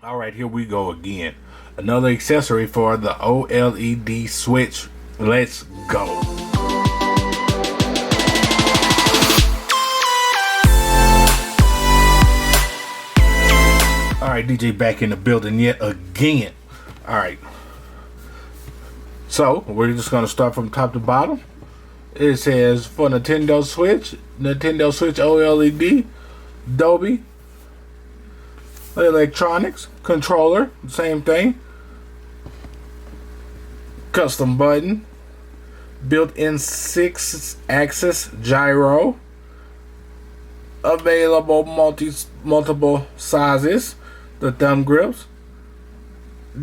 Alright, here we go again. Another accessory for the OLED switch. Let's go. Alright, DJ back in the building yet again. Alright. So, we're just going to start from top to bottom. It says for Nintendo Switch OLED, Dolby Electronics, controller, same thing. Custom button, built-in 6-axis gyro, available multiple sizes, the thumb grips,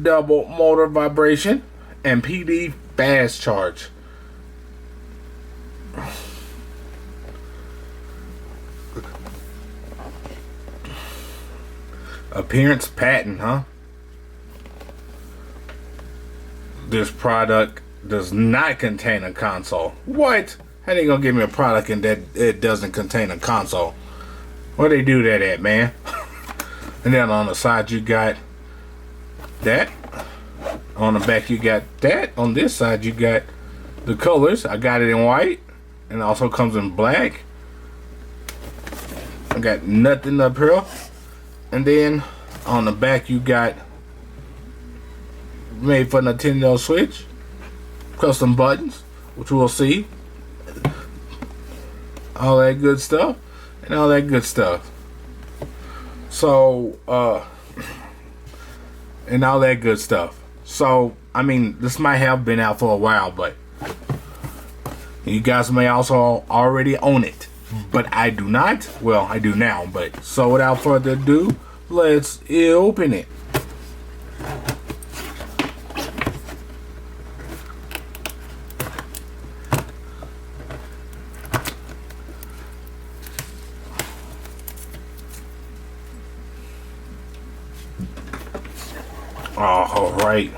double motor vibration, and PD fast charge. Appearance patent, huh? This product does not contain a console. What? How they gonna give me a product and that it doesn't contain a console? Where they do that at, man? And then on the side you got that. On the back you got that. On this side you got the colors. I got it in white and it also comes in black. I got nothing up here. And then on the back you got made for Nintendo Switch, custom buttons, which we'll see, all that good stuff, and all that good stuff. So, and all that good stuff. So, I mean, this might have been out for a while, but you guys may also already own it. But I do not. Well, I do now, but so without further ado, let's open it. All right.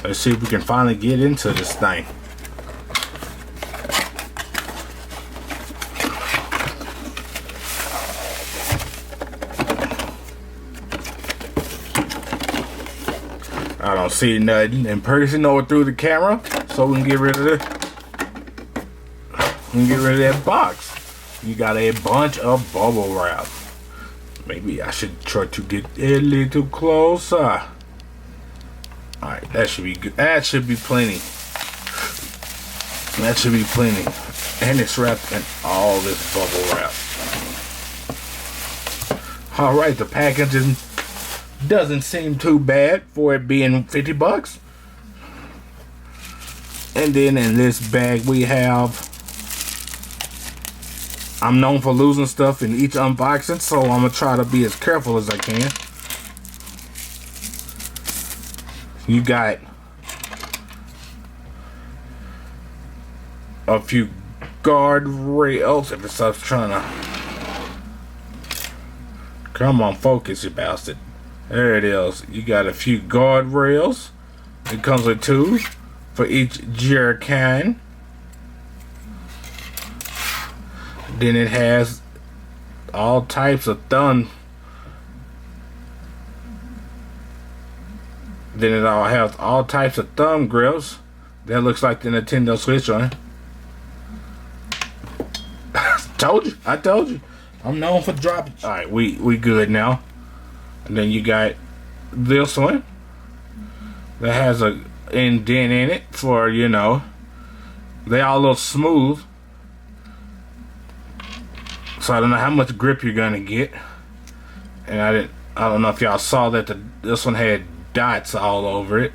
Let's see if we can finally get into this thing. I don't see nothing in person or through the camera, so we can get rid of that box. You got a bunch of bubble wrap. Maybe I should try to get a little closer. Alright, that should be good. That should be plenty. That should be plenty. And it's wrapped in all this bubble wrap. Alright, the packaging doesn't seem too bad for it being 50 bucks. And then in this bag we have, I'm known for losing stuff in each unboxing, so I'm gonna try to be as careful as I can. You got a few guardrails. If it stops trying to, come on, focus, you bastard. There it is. You got a few guardrails. It comes with 2 for each JOYCON. Then it has all types of thumb. Then it all has all types of thumb grips. That looks like the Nintendo Switch one. I told you. I'm known for dropping. Alright, we good now. And then you got this one that has a indent in it for, you know, they all look smooth. So I don't know how much grip you're gonna get. And I don't know if y'all saw that this one had dots all over it.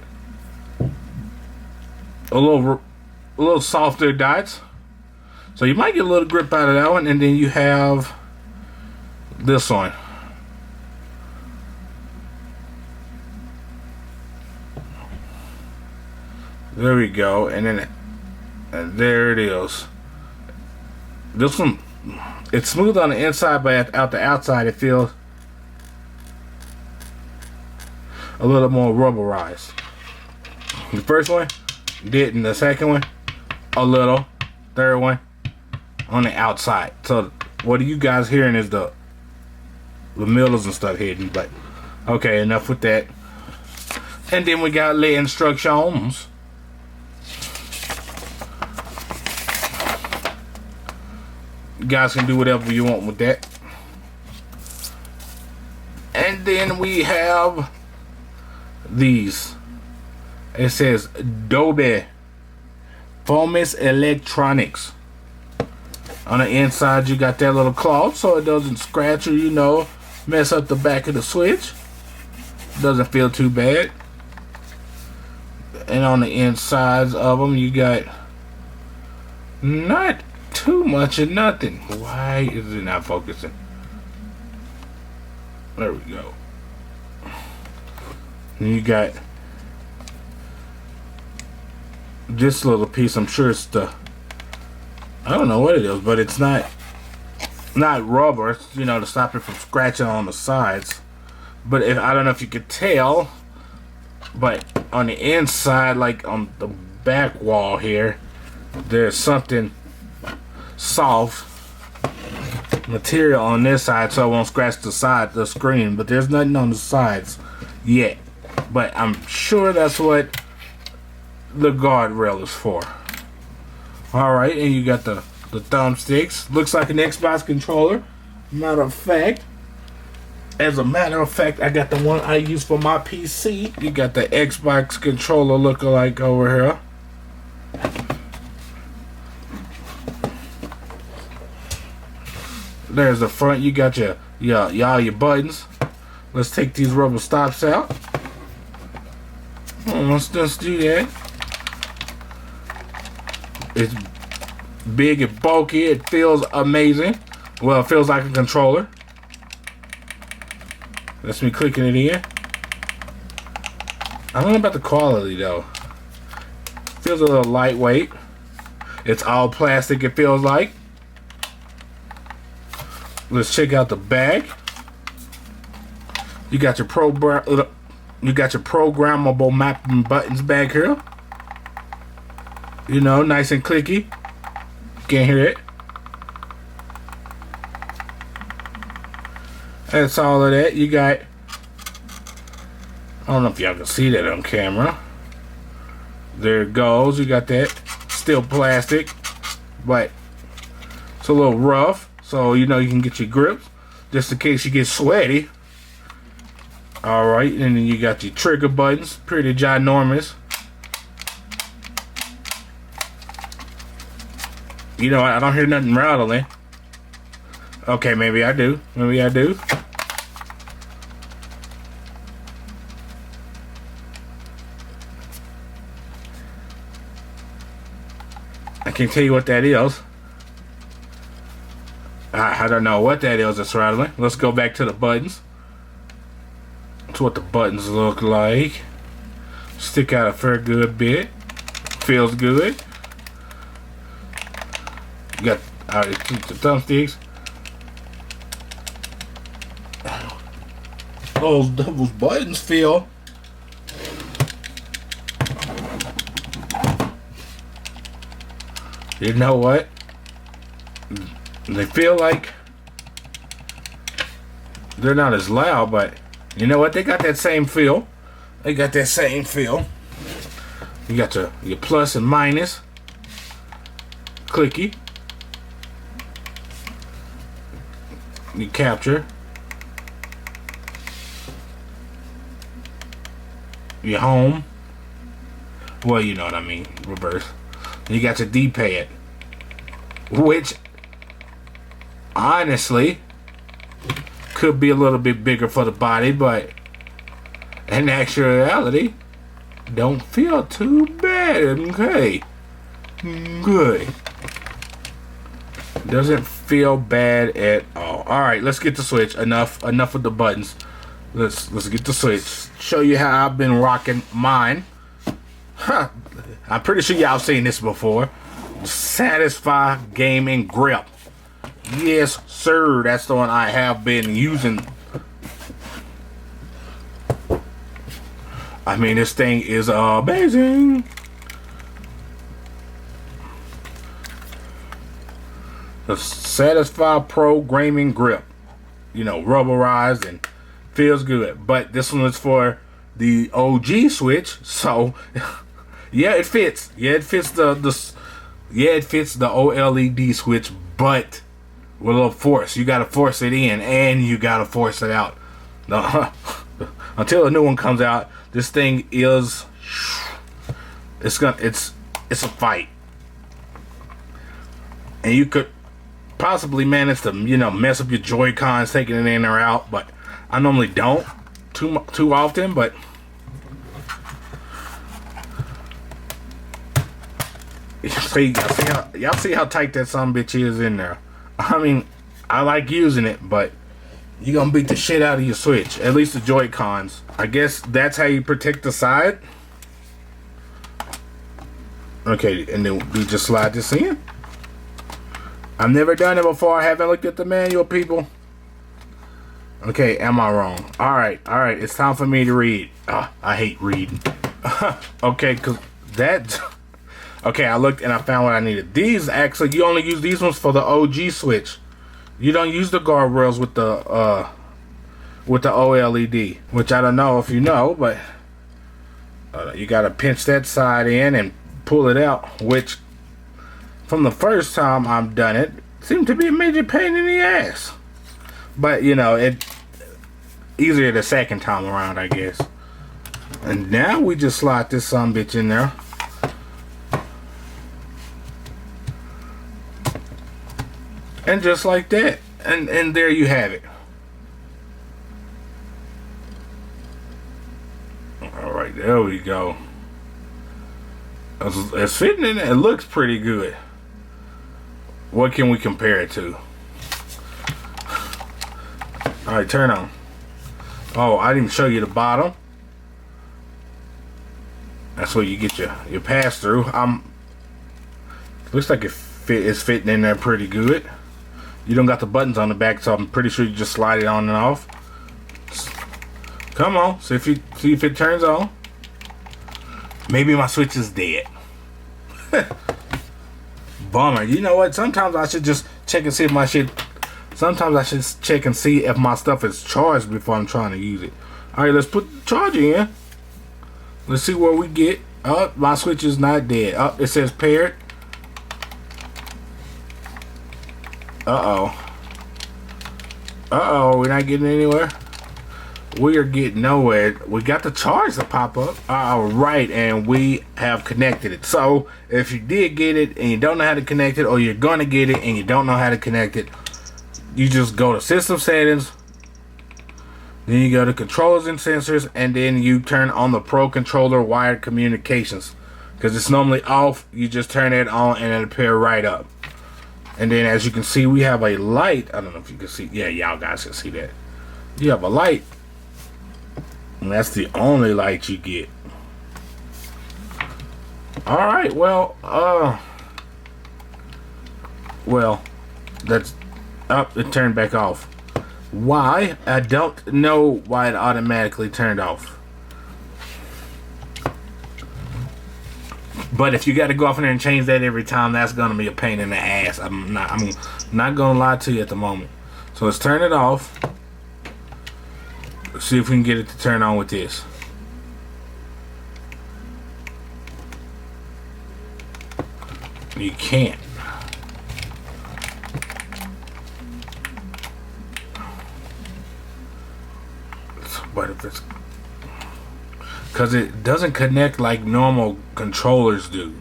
A little softer dots. So you might get a little grip out of that one. And then you have this one. There we go, and then there it is. This one, it's smooth on the inside, but out the outside it feels a little more rubberized. The first one didn't. The second one, a little. Third one, on the outside. So what are you guys hearing is the millers and stuff hidden, but Okay, enough with that. And then we got the instructions. You guys can do whatever you want with that. And then we have these. It says JOYCONS Foamless Electronics. On the inside you got that little cloth so it doesn't scratch or, you know, mess up the back of the switch. Doesn't feel too bad. And on the insides of them you got not too much of nothing. Why is it not focusing? There we go. And you got this little piece. I'm sure it's the, I don't know what it is, but it's not rubber, you know, to stop it from scratching on the sides. But I don't know if you could tell, but on the inside, like on the back wall here, there's something soft material on this side so it won't scratch the screen, but there's nothing on the sides yet. But I'm sure that's what the guardrail is for. Alright, and you got the thumbsticks. Looks like an Xbox controller. As a matter of fact, I got the one I use for my PC. You got the Xbox controller lookalike over here. There's the front. You got your buttons. Let's take these rubber stops out. Let's just do that. It's big and bulky. It feels amazing. Well, it feels like a controller. That's me clicking it in. I don't know about the quality though. Feels a little lightweight. It's all plastic, it feels like. Let's check out the bag. You got your programmable mapping buttons back here. You know, nice and clicky. Can't hear it. That's all of that. You got, I don't know if y'all can see that on camera. There it goes. You got that. Still plastic, but it's a little rough. So, you know, you can get your grips just in case you get sweaty. Alright, and then you got your trigger buttons. Pretty ginormous. You know, I don't hear nothing rattling. Okay, maybe I do. Maybe I do. I can't tell you what that is. I don't know what that is that's rattling. Let's go back to the buttons. That's what the buttons look like. Stick out a fair good bit. Feels good. You got the thumbsticks. Those buttons feel. You know what? They feel like they're not as loud, but you know what? They got that same feel. They got that same feel. You got your plus and minus. Clicky. You capture. Your home. Well, you know what I mean. Reverse. You got your D-pad, which honestly could be a little bit bigger for the body, but in actuality don't feel too bad. Okay, good. Doesn't feel bad at all. All right, let's get the switch. Enough with the buttons. Let's get the switch. Show you how I've been rocking mine. Huh. I'm pretty sure y'all seen this before. Satisfy Gaming Grip. Yes, sir. That's the one I have been using. I mean, this thing is amazing. The Satisfy Pro Gaming Grip. You know, rubberized and Feels good. But this one is for the OG Switch, so yeah, it fits. Yeah, it fits it fits the OLED Switch, but with a little force. You gotta force it in and you gotta force it out. Until a new one comes out, this thing is it's a fight. And you could possibly manage to, mess up your Joy-Cons taking it in or out, but I normally don't too often, but y'all see how tight that son bitch is in there. I mean, I like using it, but you're gonna beat the shit out of your Switch, at least the Joy-Cons. I guess that's how you protect the side. Okay, and then we just slide this in. I've never done it before. I haven't looked at the manual, people. Okay, am I wrong? Alright, it's time for me to read. I hate reading. Okay, cause that... Okay, I looked and I found what I needed. These, actually, you only use these ones for the OG Switch. You don't use the guardrails with the OLED. Which I don't know if you know, but... you gotta pinch that side in and pull it out, which... From the first time I've done it, seemed to be a major pain in the ass. But, it easier the second time around, I guess. And now we just slide this son bitch in there. And just like that. And there you have it. Alright, there we go. It's fitting in there. It looks pretty good. What can we compare it to? Alright, turn on. Oh, I didn't show you the bottom. That's where you get your pass through. Looks like it's fitting in there pretty good. You don't got the buttons on the back, so I'm pretty sure you just slide it on and off. Come on, see if it turns on. Maybe my Switch is dead. Bummer. You know what? Sometimes I should just check and see if my shit. Sometimes I should check and see if my stuff is charged before I'm trying to use it. Alright, let's put the charger in. Let's see what we get. Oh, my Switch is not dead. Oh, it says paired. Uh-oh. Uh-oh, we're not getting anywhere. We are getting nowhere. We got the charge to pop up. Alright, and we have connected it. So, if you did get it and you don't know how to connect it, or you're gonna get it and you don't know how to connect it, you just go to System Settings, then you go to Controllers and Sensors, and then you turn on the Pro Controller Wired Communications. Because it's normally off, you just turn it on and it'll appear right up. And then as you can see, we have a light. I don't know if you can see. Yeah, y'all guys can see that. You have a light. And that's the only light you get. Alright, well, that's up. It turned back off. Why? I don't know why it automatically turned off. But if you got to go off in there and change that every time, that's gonna be a pain in the ass. I'm not gonna lie to you at the moment. So let's turn it off. See if we can get it to turn on with this. You can't. But if it's... Because it doesn't connect like normal controllers do.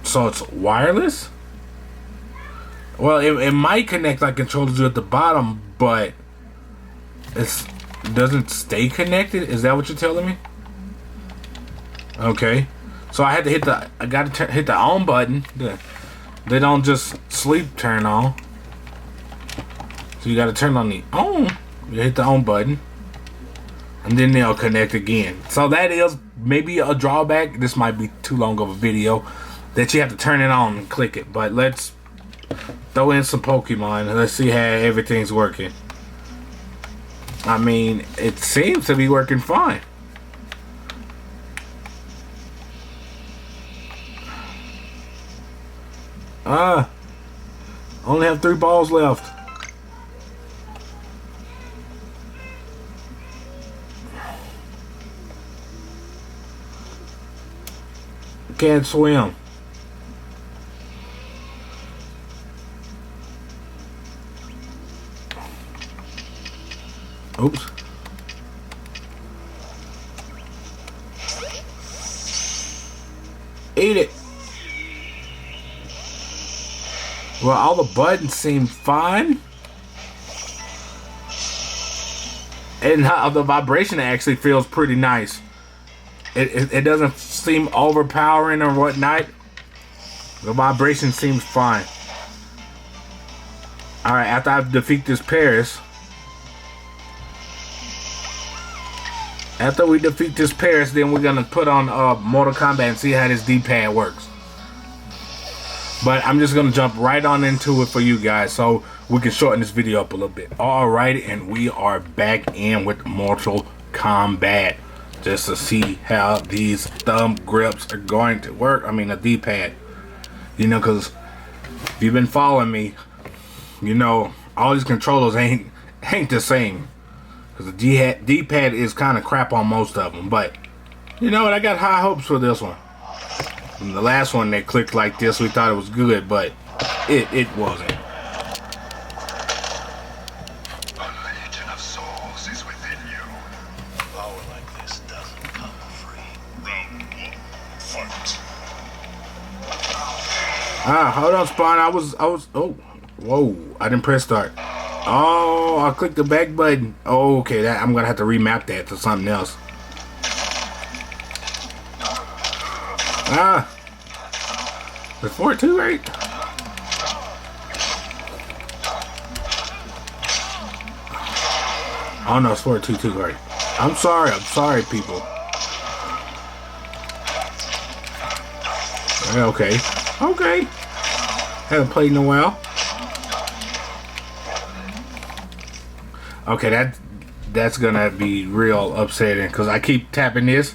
So it's wireless? Well, it might connect like controllers do at the bottom, but... it doesn't stay connected. Is that what you're telling me? Okay, so I had to hit hit the on button. They don't just sleep turn on. So you got to turn on the on. You hit the on button, and then they'll connect again. So that is maybe a drawback. This might be too long of a video that you have to turn it on and click it. But let's throw in some Pokemon. Let's see how everything's working. I mean, it seems to be working fine. Only have 3 balls left. can't swim. Oops. Eat it. Well, all the buttons seem fine. And the vibration actually feels pretty nice. It doesn't seem overpowering or whatnot. The vibration seems fine. Alright, after I defeat this Paris. After we defeat this Paris, then we're gonna put on Mortal Kombat and see how this D-pad works. But I'm just gonna jump right on into it for you guys so we can shorten this video up a little bit. Alright, and we are back in with Mortal Kombat just to see how these thumb grips are going to work. I mean, the D-pad. You know, because if you've been following me, you know all these controllers ain't the same. Because the D-pad is kind of crap on most of them. But you know what? I got high hopes for this one. And the last one that clicked like this, we thought it was good, but it wasn't. A legion of souls is within you. Power like this doesn't come free. Round one, fight. Ah, hold on, Spawn. I was. Oh, whoa! I didn't press start. Oh, I clicked the back button. Oh, okay. I'm gonna have to remap that to something else. Ah, it's 4-2, right? Oh no, it's 4-2-2, right? I'm sorry, people. Okay. Haven't played in a while. Okay, that's gonna be real upsetting because I keep tapping this.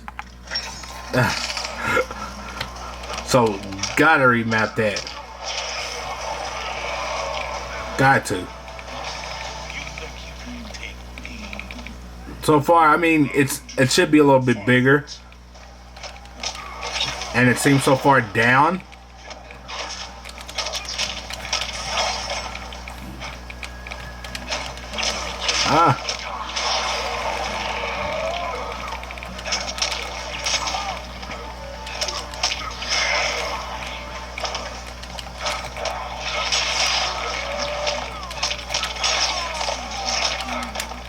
So gotta remap that. Got to. So far, I mean, it should be a little bit bigger, and it seems so far down. Ah.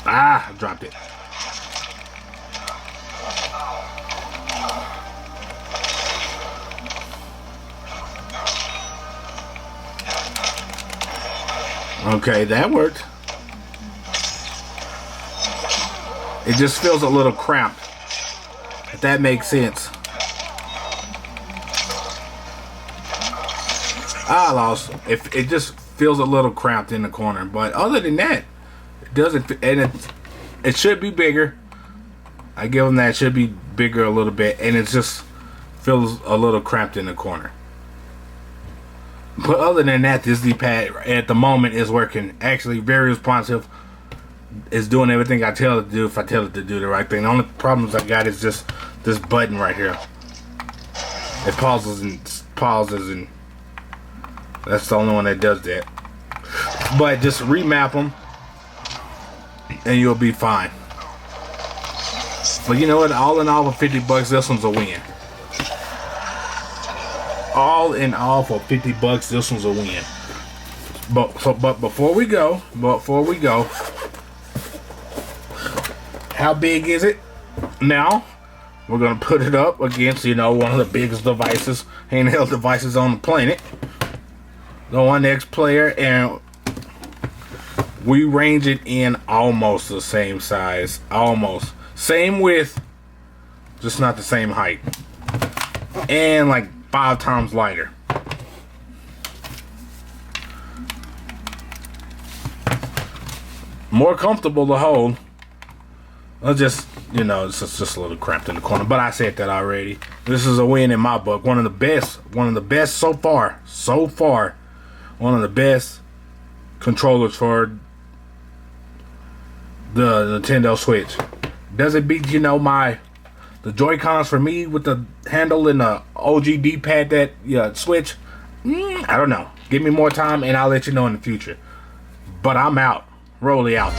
Ah, I dropped it. Okay, that worked. It just feels a little cramped, if that makes sense. I lost. If it just feels a little cramped in the corner, but other than that, it doesn't. And it should be bigger. I give them that. It should be bigger a little bit, and it just feels a little cramped in the corner. But other than that, this D-pad at the moment is working. Actually, very responsive. It's doing everything I tell it to do if I tell it to do the right thing. The only problems I got is just this button right here. It pauses and that's the only one that does that. But just remap them and you'll be fine. But you know what? All in all, for 50 bucks, this one's a win. All in all, for 50 bucks, this one's a win. But before we go, how big is it? Now, we're gonna put it up against, you know, one of the biggest devices, handheld devices on the planet, the One X player, and we range it in almost the same size, almost same width, just not the same height, and like 5 times lighter. More comfortable to hold. Just, you know, it's just a little cramped in the corner, but I said that already. This is a win in my book. One of the best so far. One of the best controllers for the Nintendo Switch. Does it beat, you know, The Joy-Cons for me with the handle and the OG D-pad that switch, I don't know. Give me more time and I'll let you know in the future. But I'm out. Rolly out.